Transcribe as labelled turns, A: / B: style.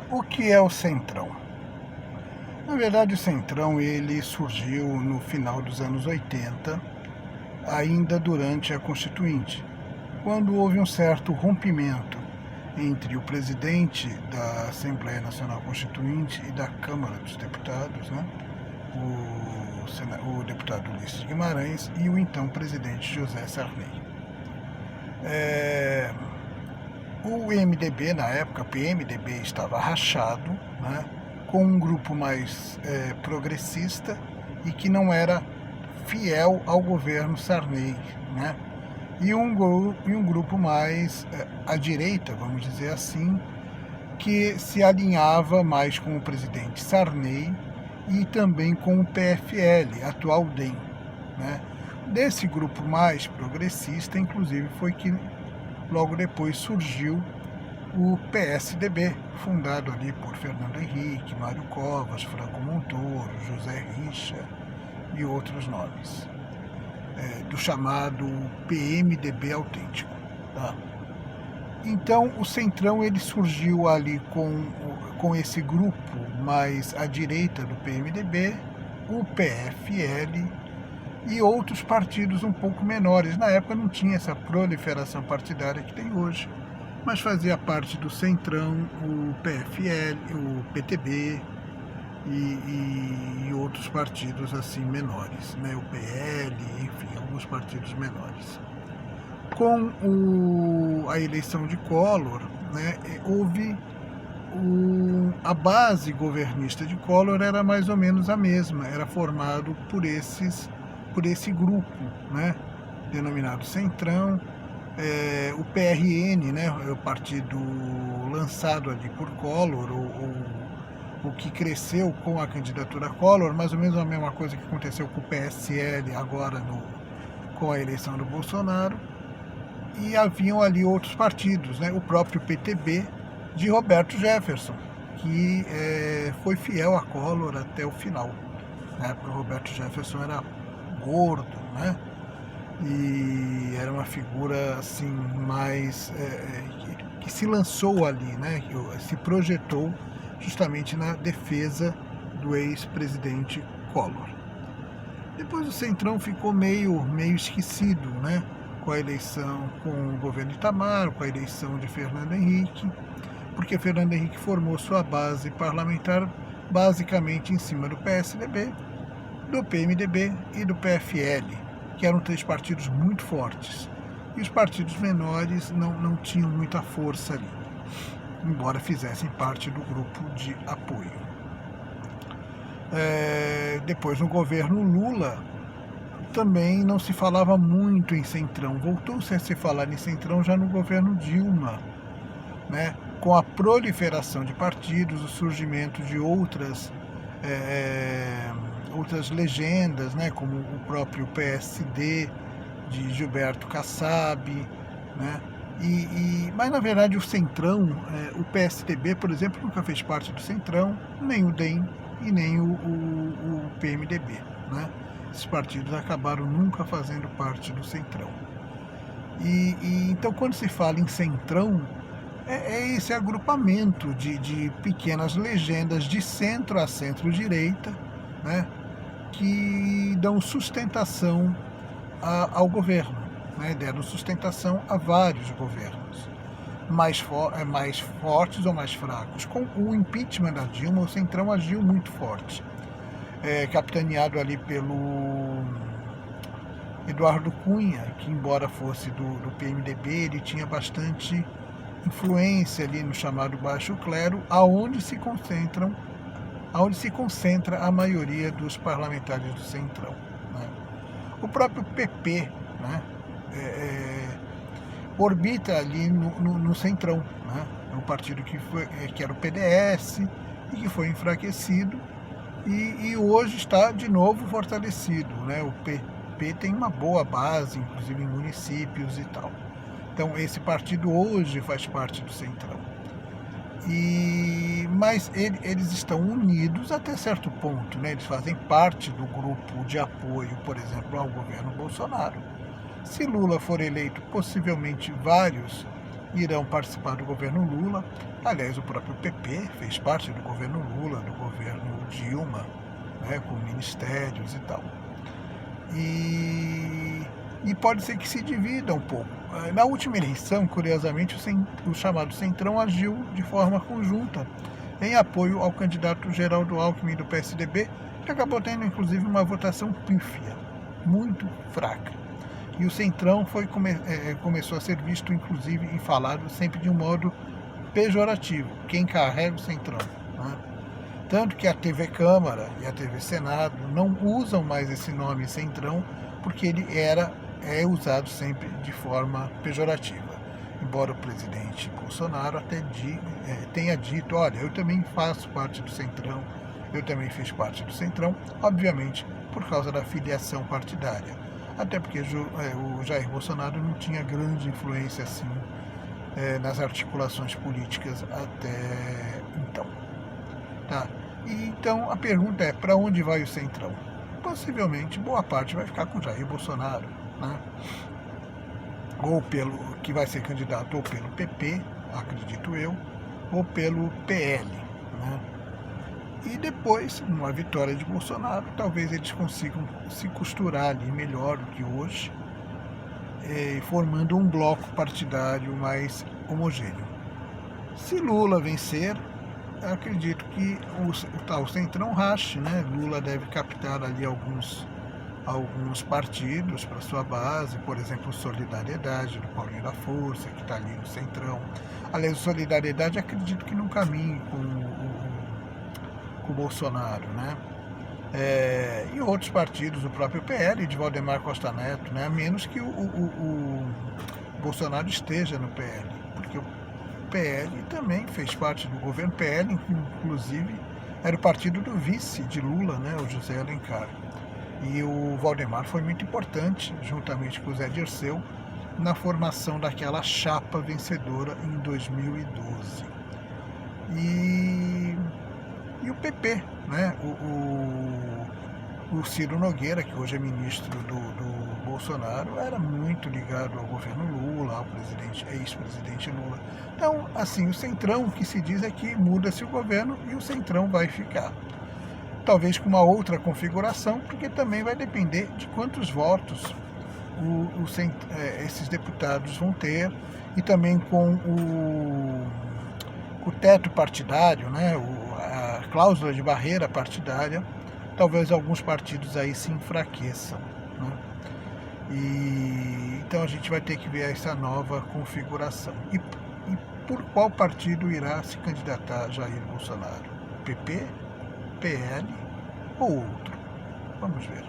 A: O que é o Centrão? Na verdade, o Centrão ele surgiu no final dos anos 80, ainda durante a Constituinte, quando houve um certo rompimento entre o presidente da Assembleia Nacional Constituinte e da Câmara dos Deputados, né? o deputado Ulisses Guimarães e o então presidente José Sarney. O MDB, na época, o PMDB, estava rachado, né, com um grupo mais progressista e que não era fiel ao governo Sarney, né, e um grupo mais à direita, vamos dizer assim, que se alinhava mais com o presidente Sarney e também com o PFL, atual DEM. Né. Desse grupo mais progressista, inclusive, foi que logo depois surgiu o PSDB, fundado ali por Fernando Henrique, Mário Covas, Franco Montoro, José Richa e outros nomes, do chamado PMDB autêntico. Tá? Então, o Centrão ele surgiu ali com esse grupo mais à direita do PMDB, o PFL e outros partidos um pouco menores. Na época não tinha essa proliferação partidária que tem hoje, mas fazia parte do Centrão, o PFL, o PTB e outros partidos assim menores, né? O PL, enfim, alguns partidos menores. Com a eleição de Collor, né, houve a base governista de Collor era mais ou menos a mesma, era formado por esse grupo, né, denominado Centrão, o PRN, né, o partido lançado ali por Collor, o que cresceu com a candidatura Collor, mais ou menos a mesma coisa que aconteceu com o PSL agora com a eleição do Bolsonaro, e haviam ali outros partidos, né, o próprio PTB de Roberto Jefferson, que foi fiel a Collor até o final. Na época, o Roberto Jefferson era gordo, né? E era uma figura assim mais que se lançou ali, né? Que se projetou justamente na defesa do ex-presidente Collor. Depois o Centrão ficou meio esquecido, né? Com a eleição, com o governo Itamar, com a eleição de Fernando Henrique, porque Fernando Henrique formou sua base parlamentar basicamente em cima do PSDB, do PMDB e do PFL, que eram três partidos muito fortes. E os partidos menores não tinham muita força ali, embora fizessem parte do grupo de apoio. Depois, no governo Lula, também não se falava muito em Centrão. Voltou-se a se falar em Centrão já no governo Dilma, né? Com a proliferação de partidos, o surgimento de outras legendas, né, como o próprio PSD de Gilberto Kassab, né, mas na verdade o Centrão, o PSDB, por exemplo, nunca fez parte do Centrão, nem o DEM e nem o PMDB, né. Esses partidos acabaram nunca fazendo parte do Centrão. Então, quando se fala em Centrão, é esse agrupamento de pequenas legendas de centro a centro-direita, né, que dão sustentação ao governo, né, deram sustentação a vários governos, mais fortes ou mais fracos. Com o impeachment da Dilma, o Centrão agiu muito forte, capitaneado ali pelo Eduardo Cunha, que embora fosse do PMDB, ele tinha bastante influência ali no chamado baixo clero, aonde se concentra a maioria dos parlamentares do Centrão, né? O próprio PP, né, orbita ali no Centrão, né? É um partido que era o PDS e que foi enfraquecido e hoje está de novo fortalecido, né? O PP tem uma boa base, inclusive em municípios e tal. Então, esse partido hoje faz parte do Centrão. Mas eles estão unidos até certo ponto, né? Eles fazem parte do grupo de apoio, por exemplo, ao governo Bolsonaro. Se Lula for eleito, possivelmente vários irão participar do governo Lula. Aliás, o próprio PP fez parte do governo Lula, do governo Dilma, né, com ministérios e tal. E pode ser que se divida um pouco. Na última eleição, curiosamente, o chamado Centrão agiu de forma conjunta em apoio ao candidato Geraldo Alckmin do PSDB, que acabou tendo inclusive uma votação pífia, muito fraca. E o Centrão começou a ser visto, inclusive, e falado sempre de um modo pejorativo. Quem carrega o Centrão, né? Tanto que a TV Câmara e a TV Senado não usam mais esse nome Centrão, porque ele é usado sempre de forma pejorativa. Embora o presidente Bolsonaro até tenha dito, olha, eu também faço parte do Centrão, eu também fiz parte do Centrão, obviamente por causa da filiação partidária. Até porque o Jair Bolsonaro não tinha grande influência assim nas articulações políticas até então. Tá? E então a pergunta é, para onde vai o Centrão? Possivelmente boa parte vai ficar com Jair Bolsonaro, né? Ou que vai ser candidato ou pelo PP, acredito eu, ou pelo PL, né? E depois, numa vitória de Bolsonaro, talvez eles consigam se costurar ali melhor do que hoje, formando um bloco partidário mais homogêneo. Se Lula vencer, acredito que o Centrão rache, né? Lula deve captar ali alguns partidos para sua base, por exemplo, Solidariedade, do Paulinho da Força, que está ali no Centrão. Aliás, o Solidariedade acredito que não caminhe com o Bolsonaro, né? E outros partidos, o próprio PL de Valdemar Costa Neto, né? A menos que o Bolsonaro esteja no PL, porque o PL também fez parte do governo. PL, inclusive, era o partido do vice de Lula, né? O José Alencar. E o Valdemar foi muito importante, juntamente com o Zé Dirceu, na formação daquela chapa vencedora em 2012. E o PP, né? O Ciro Nogueira, que hoje é ministro do Bolsonaro, era muito ligado ao governo Lula, ao ex-presidente Lula. Então, assim, o Centrão, o que se diz é que muda-se o governo e o Centrão vai ficar. Talvez com uma outra configuração, porque também vai depender de quantos votos esses deputados vão ter, e também com o teto partidário, né, a cláusula de barreira partidária, talvez alguns partidos aí se enfraqueçam, né? Então a gente vai ter que ver essa nova configuração. E por qual partido irá se candidatar Jair Bolsonaro? PP? PL ou outro? Vamos ver.